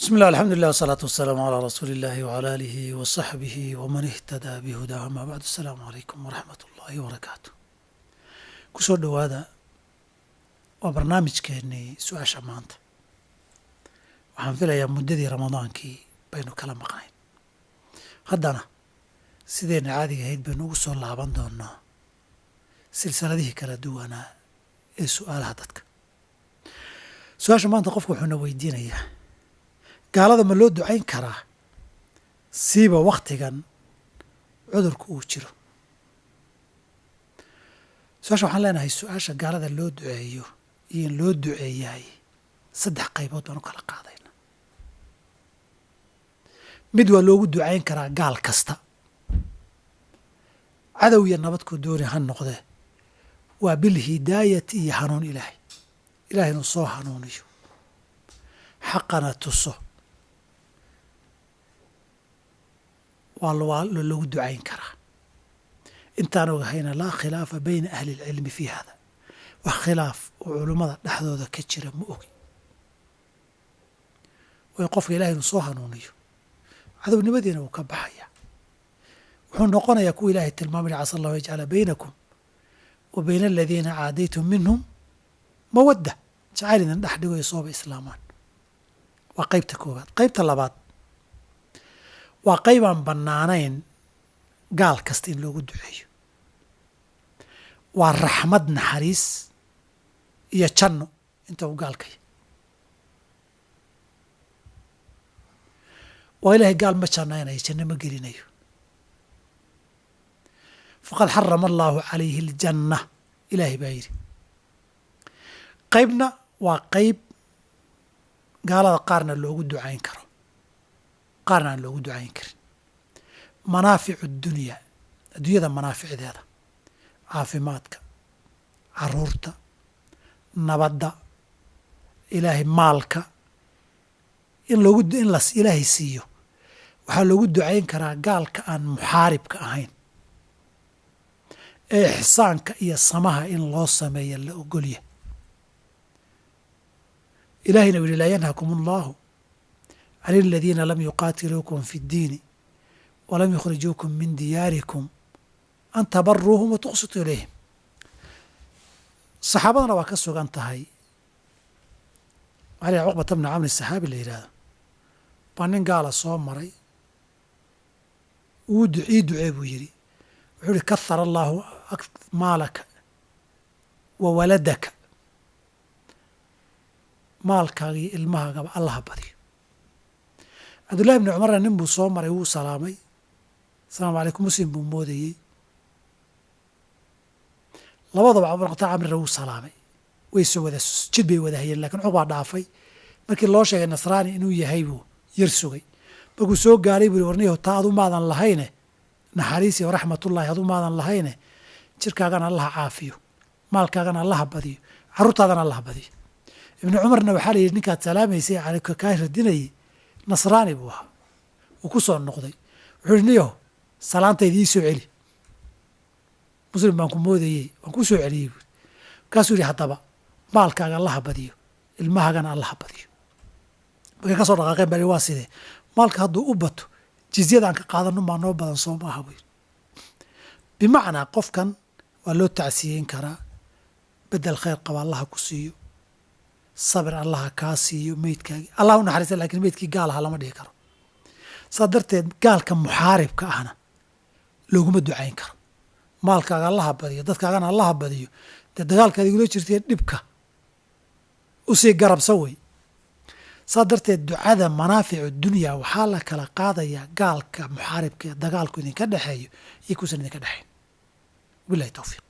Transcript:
بسم الله الحمد لله والصلاة والسلام على رسول الله وعلى آله وصحبه ومن اهتدى بهداه أما بعد. السلام عليكم ورحمة الله وبركاته. kusoo dhowaada waa barnaamijkeennii su-aasha maanta. waxaan filayaa muddadii ramadaankii baynu kala maqnayn, haddana sideenna caadiga ahayd baynu ugu soo laaban doonaa silsiladihii kala duwanaa ee su-aalaha dadka. su-aasha maanta qofku wuxuuna weydiinayaa, gaalada ma loo ducayn karaa siiba wakhtigan cudurku uu jiro? su-aasha waxaan leenahay, su-aasha gaalada loo duceeyo iyo in loo duceeyahay saddex qaybood baan u kala qaadayna. mid waa loogu ducayn karaa gaal kasta, cadow iyo nabadku dooni ha noqdee, waa bilhidaayati iyo hanuun ilaahay inuu soo hanuuniyo, xaqana tuso, waa loogu ducayn karaa. intaan ogahayna laa khilaafa bayna ahli اlcilmi fii hada, wax khilaaf oo culummada dhexdooda ka jira ma ogi. way qofka ilahay inuu soo hanuuniyo, cadownimadiina wuu ka baxaya, wuxuu noqonayaa kuwa ilaahay tilmaamay casa allahu yajcala baynakum wa bayna aladiina caadaytum minhum mawadda, jacayl idin dhex dhigo iyo sooba islaamaan. waa qaybta koowaad. qaybta labaad waa qayb aan bannaanayn gaal kasta in loogu duceeyo. waa raxmad, naxariis iyo janno inta uu gaalkaya. waa ilaahay gaal ma jannaynayo, janno ma gelinayo. faqad xarama allaahu calayhi aljanna, ilaahay baa yidhi. qaybna waa qayb gaalada qaarna loogu ducayn karo, qaarna aan loogu ducayn karin. manaaficu dunyaa, adduunyada manaaficdeeda, caafimaadka, caruurta, nabadda, ilaahay maalka, in ilaahay siiyo, waxaa loogu ducayn karaa gaalka aan muxaaribka ahayn, ee ixsaanka iyo samaha in loo sameeya la ogolya. ilahayna u yihi laa yanhakum allahu can aladiina lam yuqaatiluukum fi اddiini walam yukhrijuukum min diyaarikum an tabaruuhum wa tuqsituu ilayhim. saxaabadana waa ka sugan tahay. waxaa la cuqbata bna camr saxaabi la yidhahdo baa nin gaala soo maray, ii ducee buu yidhi. wuxuu ihi kahara allaahu maalaka wa waladaka, maalkaaga iyo ilmahaagaba allaha badiyo. cabdullahi bni cumarna nin buu soo maray, wuu salaamay, asalaamu calaykum, muslim buu moodayey. labadaba cabdulqataa camrina wuu salaamay, jid bay wada hayeen, lakiin cuqbaa dhaafay. markii loo sheegay nasraani inuu yahay buu yar sugay. markuu soo gaaray buu warniyaho taa adu maadan lahayne, naxariis iyo raxmatullaahi adu maadan lahayne, jirkaagana allaha caafiyo, maalkaagana allaha badiyo, carruurtaadana allaha badiyo. ibnu cumarna waxaa la yidhi ninkaad salaamaysay caleyka kaa radinayey nasraani buu ahaa. wuu ku soo noqday, wuxuu ihi niyaho salaantayda ii soo celi, muslim baan ku moodayey, waan ku soo celiyey buui. markaasuu yidhi haddaba maalkaaga allaha badiyo, ilmahaagana allaha badiyo. markay ka soo dhaqaaqeen baa waa sidee, maalka hadduu u bato jizyada aan ka qaadano maa noo badan soo maaha buu yidhi. bimacnaa qofkan waa loo tacsiyeyn karaa, bedel khayr qaba allaha ku siiyo, sabir allaha kaa siiyo, meydkaagii allah u naxariista, lakin meydkii gaal aha lama dhihi karo. saa darteed gaalka muxaaribka ahna looguma ducayn karo. maalkaaga allaha badiyo, dadkaagana allaha badiyo, dee dagaalkaad igula jirtay dhibka usii garabsa wey. saa darteed ducada manaaficu dunyaa waxaa la kala qaadayaa gaalka muxaaribka ee dagaalku idinka dhexeeyo iyo kuusan idinka dhexayn. wabilahi tawfiiq.